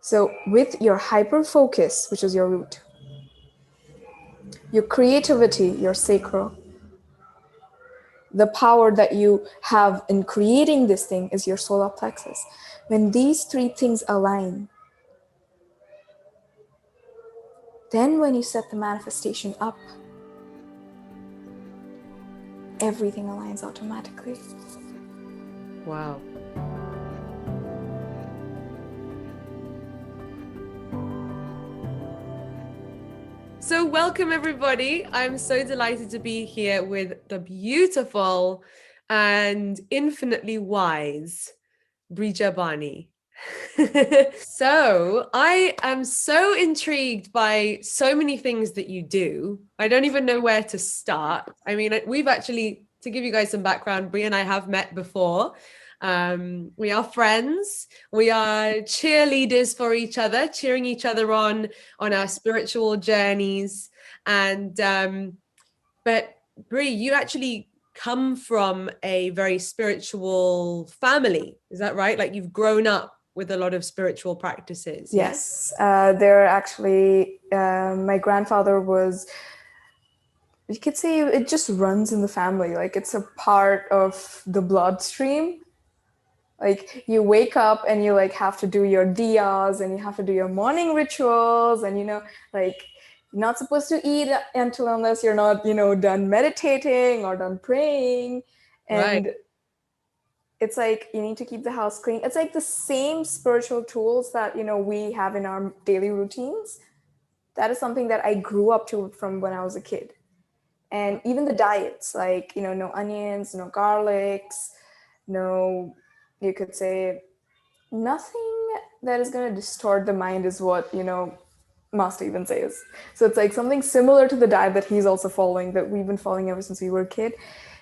So with your hyper focus, which is your root, your creativity, your sacral, the power that you have in creating this thing is your solar plexus. When these three things align, then when you set the manifestation up, everything aligns automatically. Wow. So welcome everybody. I'm so delighted to be here with the beautiful and infinitely wise Brija Bani. So I am so intrigued by so many things that you do. I don't even know where to start. I mean, we've actually, to give you guys some background, Bri and I have met before. We are friends. We are cheerleaders for each other, cheering each other on our spiritual journeys. And but Bri, you actually come from a very spiritual family. Is that right? Like you've grown up with a lot of spiritual practices. Yes, there are actually, my grandfather was, you could say it just runs in the family. Like it's a part of the bloodstream. Like you wake up and you like have to do your diyas and you have to do your morning rituals, and like you're not supposed to eat until unless you're not done meditating or done praying. And Right. it's like you need to keep the house clean. It's like the same spiritual tools that we have in our daily routines. That is something that I grew up to from when I was a kid. And even the diets, like no onions, no garlics, no, you could say, nothing that is going to distort the mind is what Master even says. So it's like something similar to the diet that he's also following, that we've been following ever since we were a kid.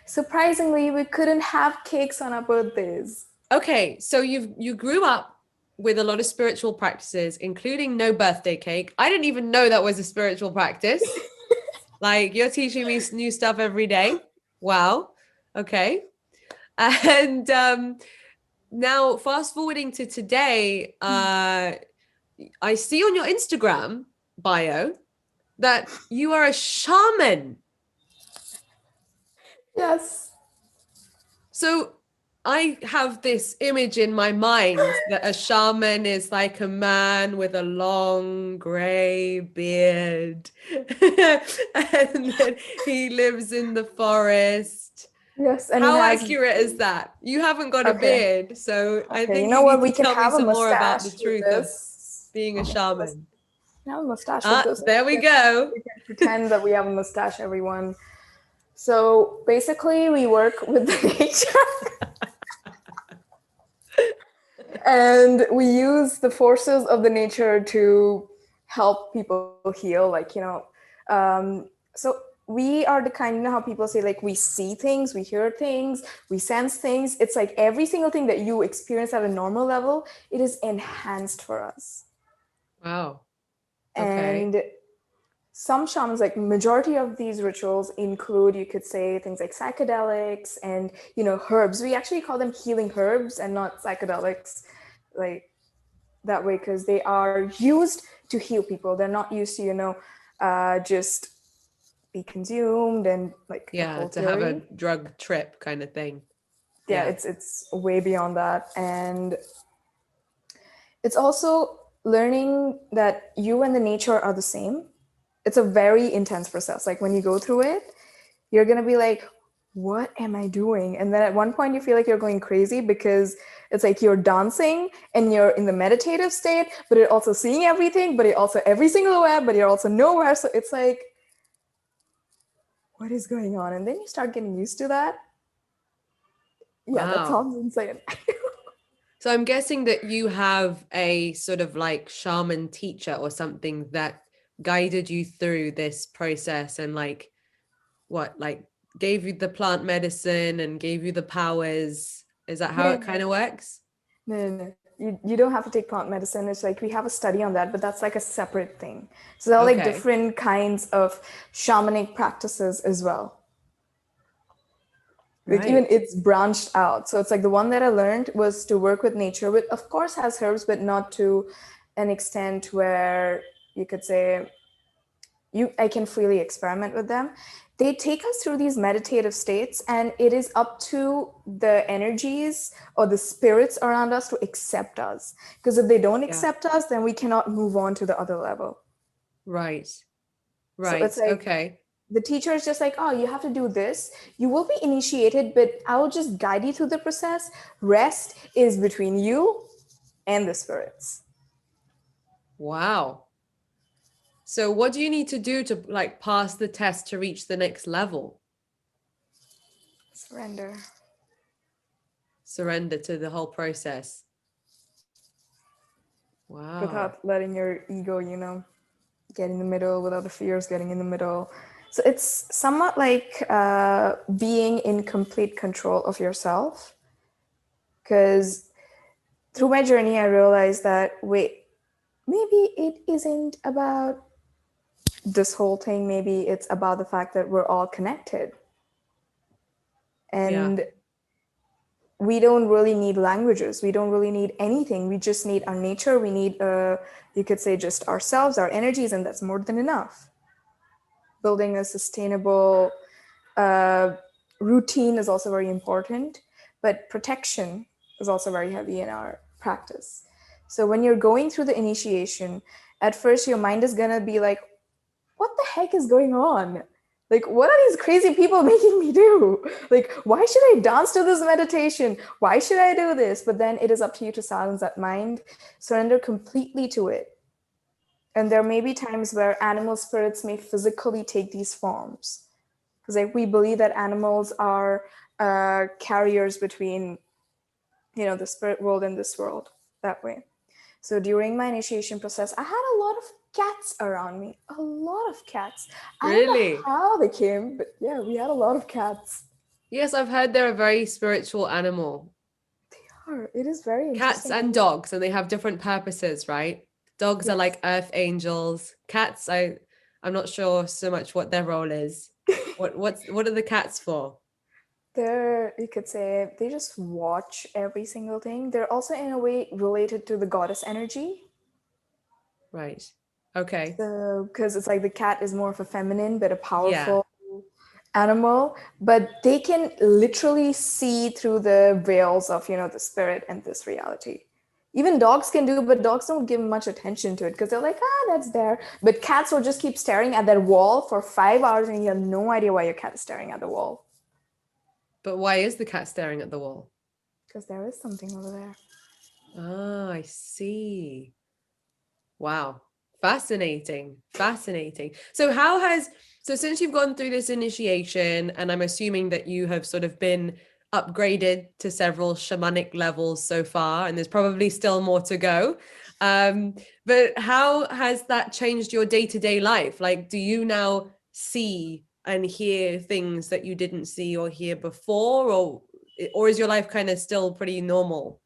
Surprisingly, we couldn't have cakes on our birthdays. Okay, so you grew up with a lot of spiritual practices, including no birthday cake. I didn't even know that was a spiritual practice. Like you're teaching me new stuff every day. Wow. Okay. And now fast forwarding to today, I see on your Instagram bio that you are a shaman. Yes. So I have this image in my mind that a shaman is like a man with a long gray beard and then he lives in the forest. Yes, and he How has. accurate is that? You haven't got a Okay. beard, so I Okay, you think know you what? need to We can tell me have a some more about the mustache with truth of this. being a shaman. Have a mustache with this. There we go. We can pretend that we have a mustache, everyone. So basically, we work with the nature. And we use the forces of the nature to help people heal. Like, so we are the kind, how people say, like, we see things, we hear things, we sense things. It's like every single thing that you experience at a normal level, it is enhanced for us. Wow. Okay. And some shamans, like majority of these rituals include, you could say, things like psychedelics and herbs. We actually call them healing herbs and not psychedelics, like that way, because they are used to heal people. They're not used to just be consumed and like the Yeah, whole to have a theory. drug trip kind of thing. Yeah, Yeah. it's way beyond that. And it's also learning that you and the nature are the same. It's a very intense process. Like when you go through it, you're going to be like, what am I doing? And then at one point you feel like you're going crazy, because it's like you're dancing and you're in the meditative state, but you're also seeing everything, but you're also every single where, but you're also nowhere. So it's like, what is going on? And then you start getting used to that. Yeah, that Wow. sounds insane. So I'm guessing that you have a sort of like shaman teacher or something that guided you through this process and like gave you the plant medicine and gave you the powers. Is that how No, it kind of works? no. You don't have to take plant medicine. It's like we have a study on that, but that's like a separate thing. So there are like Okay. different kinds of shamanic practices as well. Like even Right. it's branched out. So it's like the one that I learned was to work with nature, which of course has herbs, but not to an extent where you could say I can freely experiment with them. They take us through these meditative states, and it is up to the energies or the spirits around us to accept us. Because if they don't accept us, then we cannot move on to the other level. Right. So it's like Okay. the teacher is just like, oh, you have to do this. You will be initiated, but I will just guide you through the process. Rest is between you and the spirits. Wow. So what do you need to do to like pass the test to reach the next level? Surrender. Surrender to the whole process. Wow. Without letting your ego, get in the middle, without the fears getting in the middle. So it's somewhat like being in complete control of yourself. Because through my journey, I realized that, wait, maybe it isn't about this whole thing. Maybe it's about the fact that we're all connected. And we don't really need languages. We don't really need anything. We just need our nature. We need, you could say, just ourselves, our energies, and that's more than enough. Building a sustainable routine is also very important, but protection is also very heavy in our practice. So when you're going through the initiation, at first your mind is gonna be like, what the heck is going on? Like, what are these crazy people making me do? Like, why should I dance to this meditation? Why should I do this? But then it is up to you to silence that mind, surrender completely to it. And there may be times where animal spirits may physically take these forms. Because like, we believe that animals are carriers between, the spirit world and this world, that way. So during my initiation process, I had a lot of cats around me, a lot of cats. I don't know how they came, but yeah, we had a lot of cats. Yes, I've heard they're a very spiritual animal. They are. It is very Cats interesting. and dogs, and they have different purposes, right? Dogs are like earth angels. Cats, I'm not sure so much what their role is. What are the cats for? You could say, they just watch every single thing. They're also in a way related to the goddess energy. Right. Okay. So, because it's like the cat is more of a feminine, but a powerful animal, but they can literally see through the veils of, the spirit and this reality. Even dogs can do, but dogs don't give much attention to it because they're like, that's there. But cats will just keep staring at that wall for 5 hours and you have no idea why your cat is staring at the wall. But why is the cat staring at the wall? Because there is something over there. Ah, I see. Wow. Fascinating. So since you've gone through this initiation, and I'm assuming that you have sort of been upgraded to several shamanic levels so far, and there's probably still more to go. But how has that changed your day-to-day life? Like, do you now see and hear things that you didn't see or hear before, or is your life kind of still pretty normal?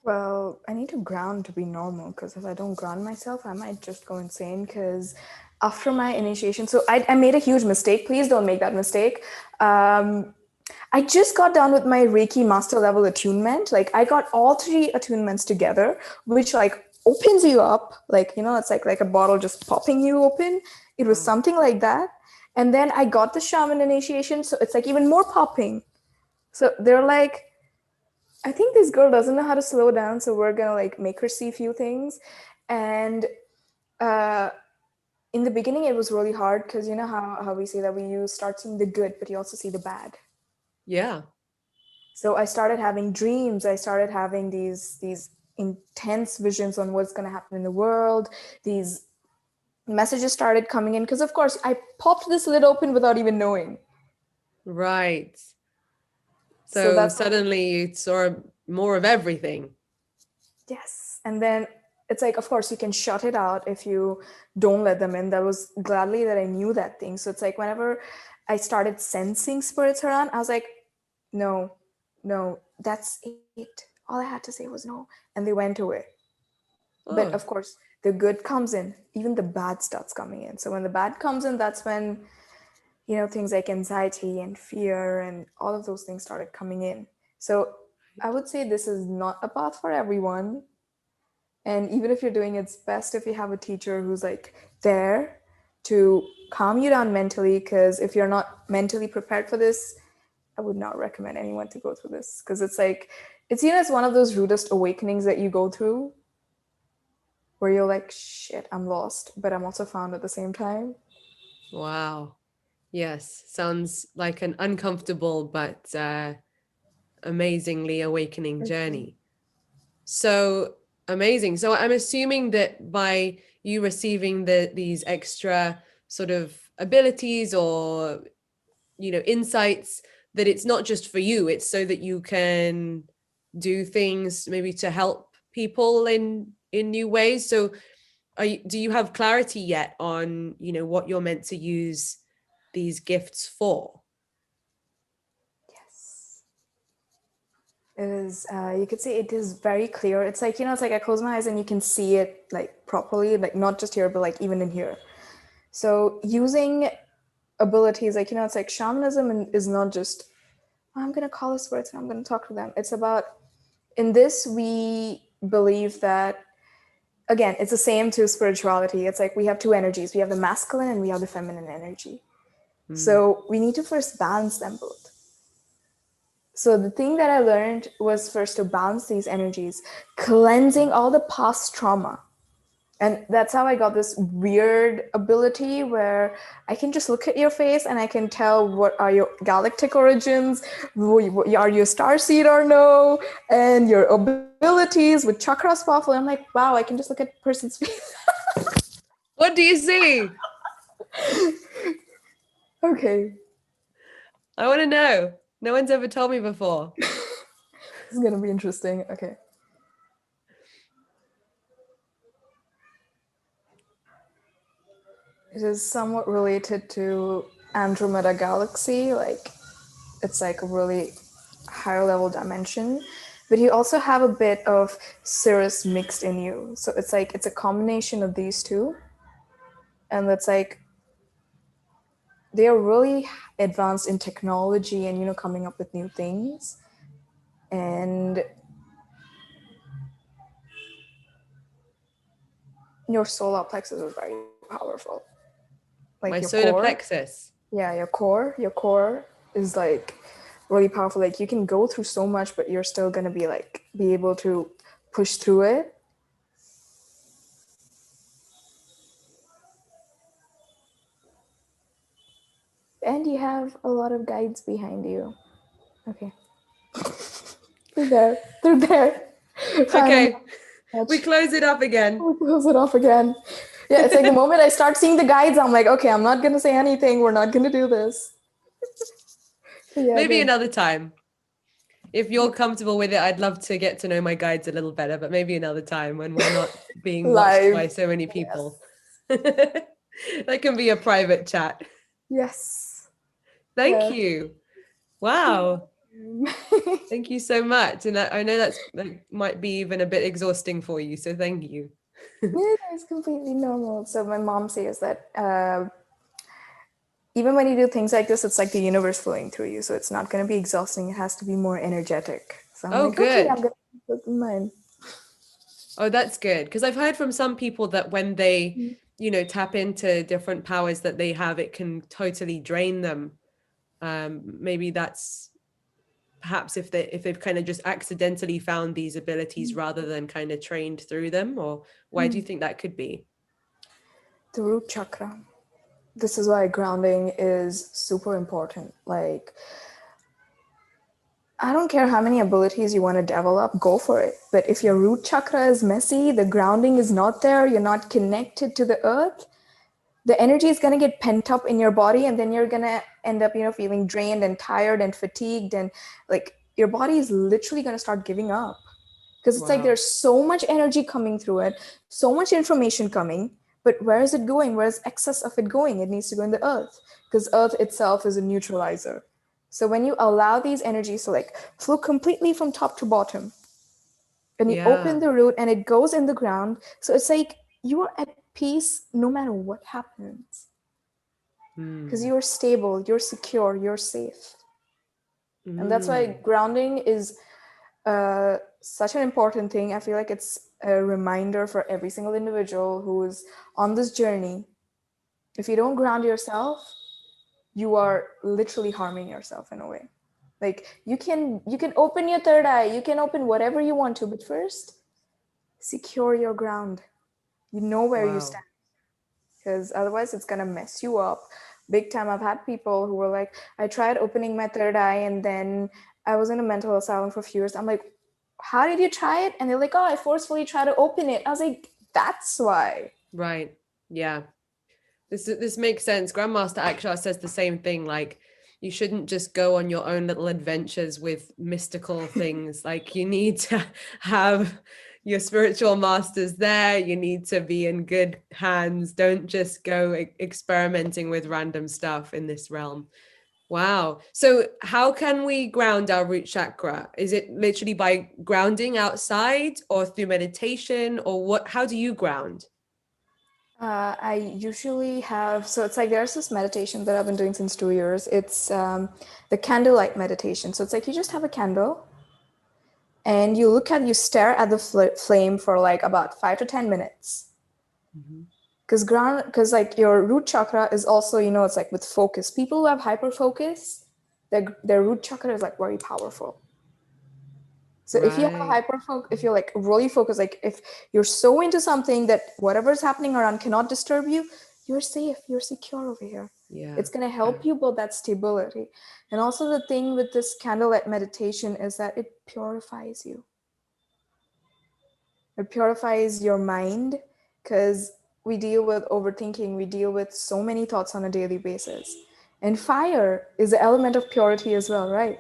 Well, I need to ground to be normal, because if I don't ground myself, I might just go insane. Because after my initiation, so I made a huge mistake. Please don't make that mistake. I just got done with my Reiki master level attunement. Like, I got all 3 attunements together, which like opens you up. Like, it's like a bottle just popping you open. It was something like that. And then I got the shaman initiation, so it's like even more popping. So they're like, I think this girl doesn't know how to slow down, so we're gonna like make her see a few things. And in the beginning, it was really hard because you know how we say that you start seeing the good, but you also see the bad. Yeah. So I started having dreams. I started having these intense visions on what's gonna happen in the world. These messages started coming in because, of course, I popped this lid open without even knowing. Right. So So that's suddenly you saw more of everything. yes. And then it's like, of course, you can shut it out if you don't let them in. That was gladly that I knew that thing. So it's like whenever I started sensing spirits around, I was like, no, that's it. All I had to say was no. And they went away. But of course, the good comes in, even the bad starts coming in. So when the bad comes in, that's when, things like anxiety and fear and all of those things started coming in. So I would say this is not a path for everyone. And even if you're doing, it's best if you have a teacher who's like there to calm you down mentally, because if you're not mentally prepared for this, I would not recommend anyone to go through this, because it's like, it's, you know, it's one of those rudest awakenings that you go through where you're like, shit, I'm lost, but I'm also found at the same time. Wow. Yes. Sounds like an uncomfortable but amazingly awakening journey. So amazing. So I'm assuming that by you receiving these extra sort of abilities or, you know, insights, that it's not just for you, it's so that you can do things maybe to help people in new ways. So do you have clarity yet on, you know, what you're meant to use these gifts for? Yes. It is, you could say it is very clear. It's like, you know, it's like I close my eyes and you can see it like properly, like not just here, but like even in here. So using abilities, like, you know, it's like shamanism is not just, I'm going to call the spirits and I'm going to talk to them. It's about, in this, we believe that, again, it's the same to spirituality. It's like we have two energies. We have the masculine and we have the feminine energy. So we need to first balance them both. So the thing that I learned was first to balance these energies, cleansing all the past trauma. And that's how I got this weird ability where I can just look at your face and I can tell what are your galactic origins, are you a starseed or no, and your abilities with chakras powerful. I'm like, wow, I can just look at a person's face. What do you see? Okay. I want to know. No one's ever told me before. This is going to be interesting. Okay. It is somewhat related to Andromeda Galaxy. Like, it's like a really higher level dimension. But you also have a bit of Cirrus mixed in you. So it's like, it's a combination of these two. And it's like, they are really advanced in technology and, you know, coming up with new things. And your solar plexus is very powerful. Like My your solar core. plexus. Yeah, your core is like really powerful. Like you can go through so much, but you're still gonna be like be able to push through it. And you have a lot of guides behind you. Okay. They're there. They're there. Finally. Okay, we close it up again. We close it off again. Yeah, it's like the moment I start seeing the guides, I'm like, okay, I'm not gonna say anything. We're not gonna do this. Yeah, Maybe another time. If you're comfortable with it, I'd love to get to know my guides a little better, but maybe another time when we're not being watched by live. so many people. Yes. That can be a private chat. Yes. Thank Yeah. you. Wow. Thank you so much. And I know that might be even a bit exhausting for you. So thank you. Yeah, it's completely normal. So my mom says that even when you do things like this, it's like the universe flowing through you. So it's not going to be exhausting. It has to be more energetic. So I'm Oh, like, okay, I'm good. going to keep this in mind. Oh, that's good. Because I've heard from some people that when they, you know, tap into different powers that they have, it can totally drain them. Maybe that's perhaps if they've kind of just accidentally found these abilities rather than kind of trained through them, or why do you think that could be? The root chakra. This is why grounding is super important. Like, I don't care how many abilities you want to develop, go for it. But if your root chakra is messy, the grounding is not there, you're not connected to the earth, the energy is going to get pent up in your body, and then you're going to end up, you know, feeling drained and tired and fatigued, and like your body is literally going to start giving up, because it's like Wow. there's so much energy coming through it, so much information coming, but where is it going? Where's excess of it going? It needs to go in the earth, because earth itself is a neutralizer. So when you allow these energies to like flow completely from top to bottom, and you open Yeah. the root and it goes in the ground, so it's like you are at peace no matter what happens, because Hmm. you're stable, you're secure, you're safe. And that's why Mm. grounding is such an important thing. I feel like it's a reminder for every single individual who is on this journey. If you don't ground yourself, you are literally harming yourself in a way. Like you can open your third eye, you can open whatever you want to, but first secure your ground. You know where you Wow. stand, because otherwise it's gonna mess you up big time. I've had people who were like, I tried opening my third eye and then I was in a mental asylum for a few years. I'm like, how did you try it? And they're like, oh, I forcefully try to open it. I was like, that's why. Right. Yeah. This makes sense. Grandmaster Akshar says the same thing. Like, you shouldn't just go on your own little adventures with mystical things. Like, you need to have your spiritual masters there. You need to be in good hands. Don't just go experimenting with random stuff in this realm. Wow. So how can we ground our root chakra? Is it literally by grounding outside or through meditation, or what? How do you ground? I usually have, so it's like there's this meditation that I've been doing since 2 years. It's the candlelight meditation. So it's like you just have a candle and you stare at the flame for like about 5 to 10 minutes. Because like your root chakra is also, it's like with focus. People who have hyper focus, their root chakra is like very powerful. So if you have a Right. if you're like really focused, like if you're so into something that whatever's happening around cannot disturb you, you're safe, you're secure over here. Yeah. It's going to help you build that stability. And also the thing with this candlelight meditation is that it purifies you. It purifies your mind, because we deal with overthinking, we deal with so many thoughts on a daily basis. And fire is the element of purity as well, right?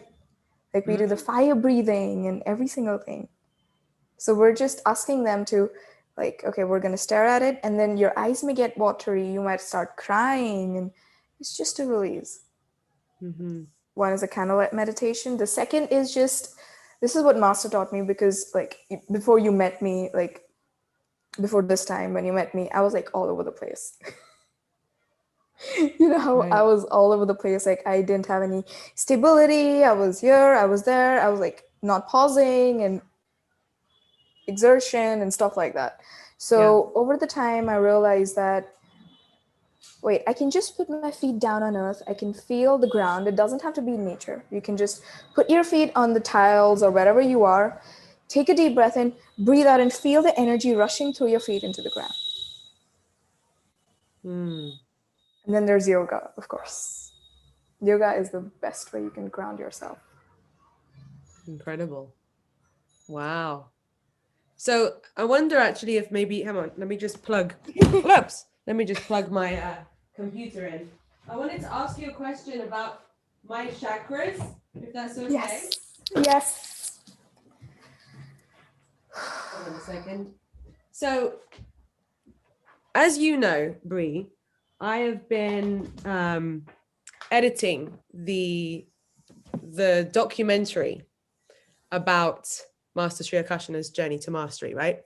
Like we do the fire breathing and every single thing. So we're just asking them to, like, okay, we're going to stare at it, and then your eyes may get watery, you might start crying, and it's just a release. One is a candlelight meditation. The second is just, this is what Master taught me, because like before you met me, like before this time when you met me, I was like all over the place. Right. I was all over the place. Like I didn't have any stability. I was here, I was there. I was like not pausing and exertion and stuff like that. So over the time, I realized that, wait, I can just put my feet down on earth. I can feel the ground. It doesn't have to be nature. You can just put your feet on the tiles or wherever you are. Take a deep breath in, breathe out, and feel the energy rushing through your feet into the ground. And then there's yoga, of course. Yoga is the best way you can ground yourself. Incredible. Wow. So I wonder actually if maybe, hang on, let me just plug, whoops, let me just plug my computer in. I wanted to ask you a question about my chakras, if that's okay. Yes. Yes. Hold on a second. So, as you know, Bree, I have been editing the documentary about Master Sri Akashana's journey to mastery, right?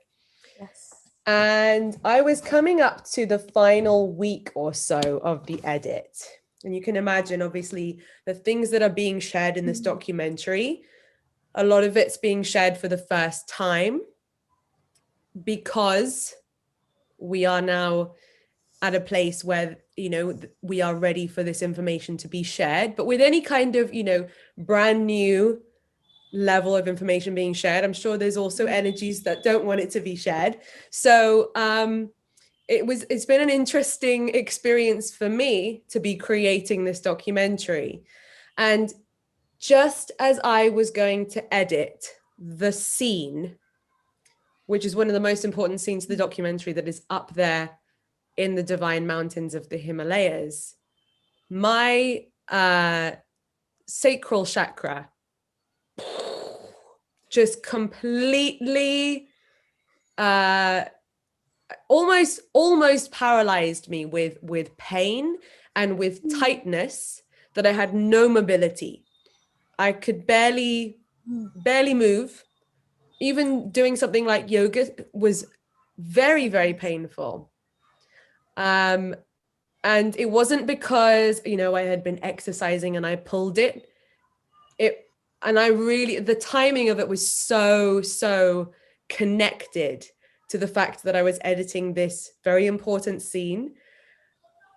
Yes. And I was coming up to the final week or so of the edit. And you can imagine, obviously, the things that are being shared in this documentary, a lot of it's being shared for the first time, because we are now at a place where, we are ready for this information to be shared. But with any kind of, brand new level of information being shared, I'm sure there's also energies that don't want it to be shared. So it's been an interesting experience for me to be creating this documentary. And just as I was going to edit the scene, which is one of the most important scenes of the documentary that is up there in the divine mountains of the Himalayas, my sacral chakra just completely almost paralyzed me with pain and with tightness, that I had no mobility. I could barely move. Even doing something like yoga was very, very painful. And it wasn't because, I had been exercising and I pulled it. And I really, the timing of it was so connected to the fact that I was editing this very important scene.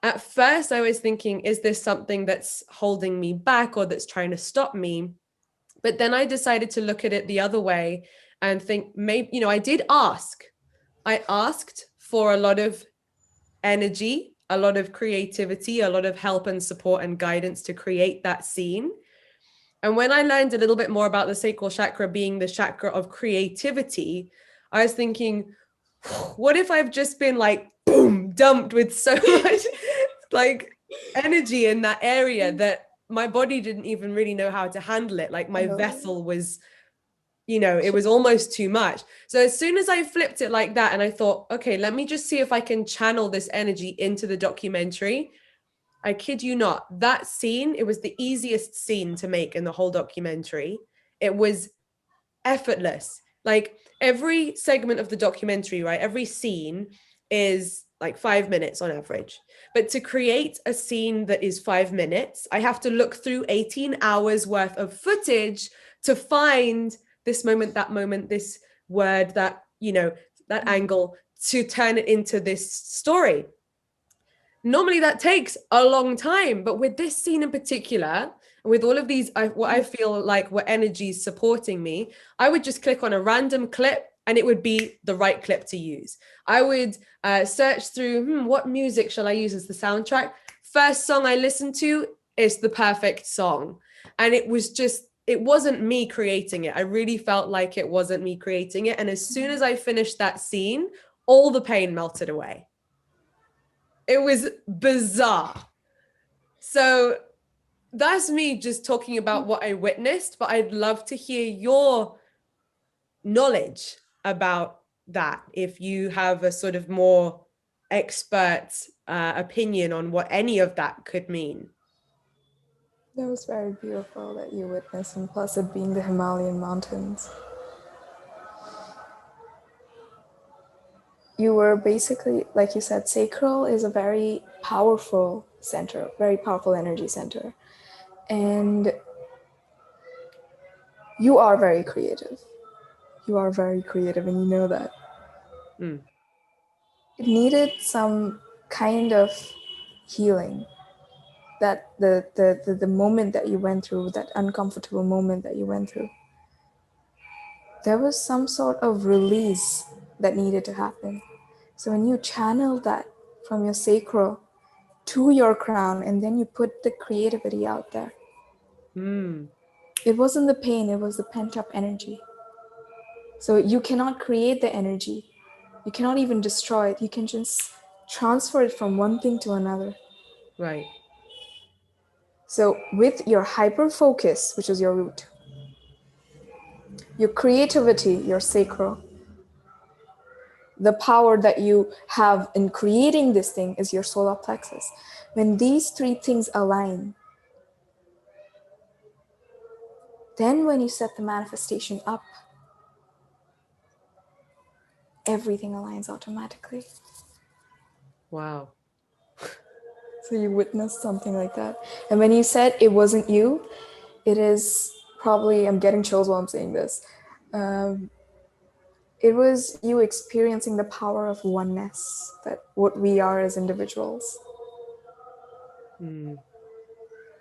At first, I was thinking, is this something that's holding me back or that's trying to stop me? But then I decided to look at it the other way and think, maybe, you know, I asked for a lot of energy, a lot of creativity, a lot of help and support and guidance to create that scene. And when I learned a little bit more about the sacral chakra being the chakra of creativity, I was thinking, what if I've just been like, boom, dumped with so much like energy in that area that my body didn't even really know how to handle it. Like my vessel was, you know, it was almost too much. So as soon as I flipped it like that and I thought, okay, let me just see if I can channel this energy into the documentary. I kid you not, that scene, it was the easiest scene to make in the whole documentary. It was effortless. Like every segment of the documentary, right? Every scene is like 5 minutes on average. But to create a scene that is 5 minutes, I have to look through 18 hours worth of footage to find this moment, this word, that, you know, that angle to turn it into this story. Normally that takes a long time, but with this scene in particular, with all of these, what I feel like were energies supporting me, I would just click on a random clip and it would be the right clip to use. I would search through, what music shall I use as the soundtrack? First song I listened to is the perfect song. And it was just, it wasn't me creating it. I really felt like it wasn't me creating it. And as soon as I finished that scene, all the pain melted away. It was bizarre. So that's me just talking about what I witnessed, but I'd love to hear your knowledge about that. If you have a sort of more expert opinion on what any of that could mean. That was very beautiful that you witnessed, and plus it being the Himalayan mountains. You were basically, like you said, sacral is a very powerful center, very powerful energy center. And you are very creative. You are very creative, and you know that. Mm. It needed some kind of healing. That the moment that you went through, that uncomfortable moment that you went through, there was some sort of release that needed to happen. So when you channel that from your sacral to your crown, and then you put the creativity out there, it wasn't the pain, it was the pent-up energy. So you cannot create the energy, you cannot even destroy it, you can just transfer it from one thing to another. Right. So with your hyper focus, which is your root, your creativity, your sacral, the power that you have in creating this thing is your solar plexus. When these three things align, then when you set the manifestation up, everything aligns automatically. Wow. So you witnessed something like that. And when you said it wasn't you, it is probably, I'm getting chills while I'm saying this. It was you experiencing the power of oneness, that what we are as individuals.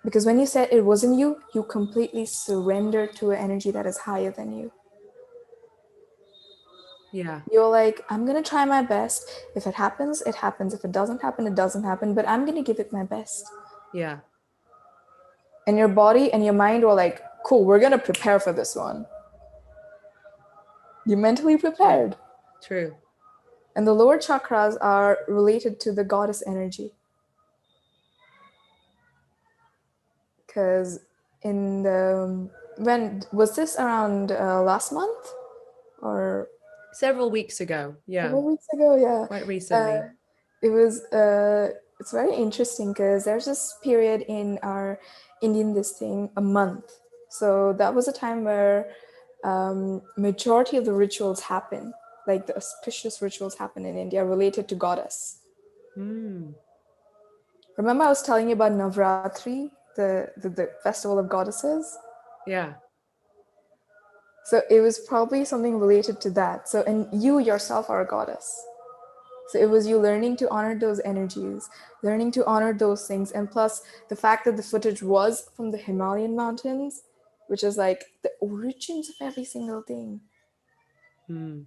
Because when you said it wasn't you, you completely surrendered to an energy that is higher than you. Yeah. You're like, I'm going to try my best. If it happens, it happens. If it doesn't happen, it doesn't happen. But I'm going to give it my best. Yeah. And your body and your mind were like, cool, we're going to prepare for this one. You're mentally prepared. True. And the lower chakras are related to the goddess energy. Because in the, when was this around last month or Several weeks ago. Yeah. several weeks ago? Yeah. Quite recently. It was, it's very interesting because there's this period in our Indian this thing, a month. So that was a time where majority of the rituals happen, like the auspicious rituals happen in India related to goddess. Remember I was telling you about Navratri, the festival of goddesses? Yeah. So it was probably something related to that. So, and you yourself are a goddess. So it was you learning to honor those energies, learning to honor those things. And plus, the fact that the footage was from the Himalayan mountains, which is like the origins of every single thing. Mm.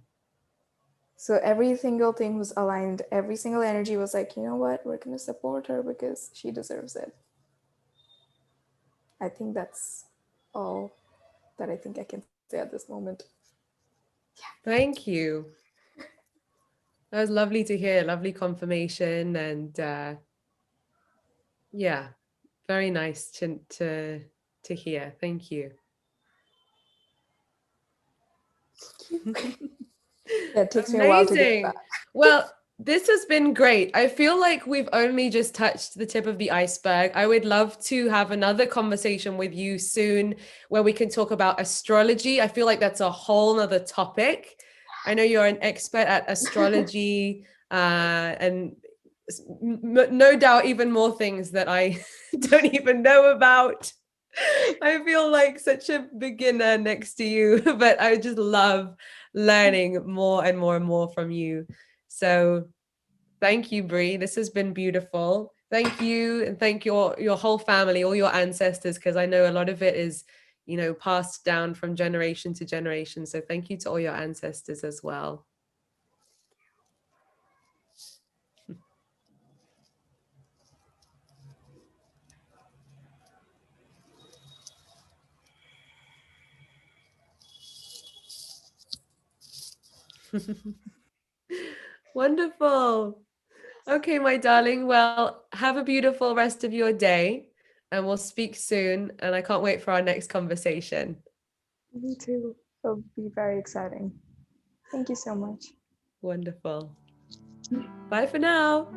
So every single thing was aligned. Every single energy was like, you know what? We're going to support her because she deserves it. I think that's all that I think I can say at this moment. Thank you. That was lovely to hear. Lovely confirmation, and yeah, very nice to hear. Thank you. Yeah, it takes me a while to get Amazing. that. Well, this has been great. I feel like we've only just touched the tip of the iceberg. I would love to have another conversation with you soon where we can talk about astrology. I feel like that's a whole nother topic. I know you're an expert at astrology, and no doubt even more things that I don't even know about. I feel like such a beginner next to you, but I just love learning more and more and more from you. So thank you, Bree. This has been beautiful. Thank you, and thank your whole family, all your ancestors, because I know a lot of it is, passed down from generation to generation. So thank you to all your ancestors as well. Wonderful. Okay, my darling. Well, have a beautiful rest of your day, and we'll speak soon. And I can't wait for our next conversation. Me too. It'll be very exciting. Thank you so much. Wonderful. Bye for now.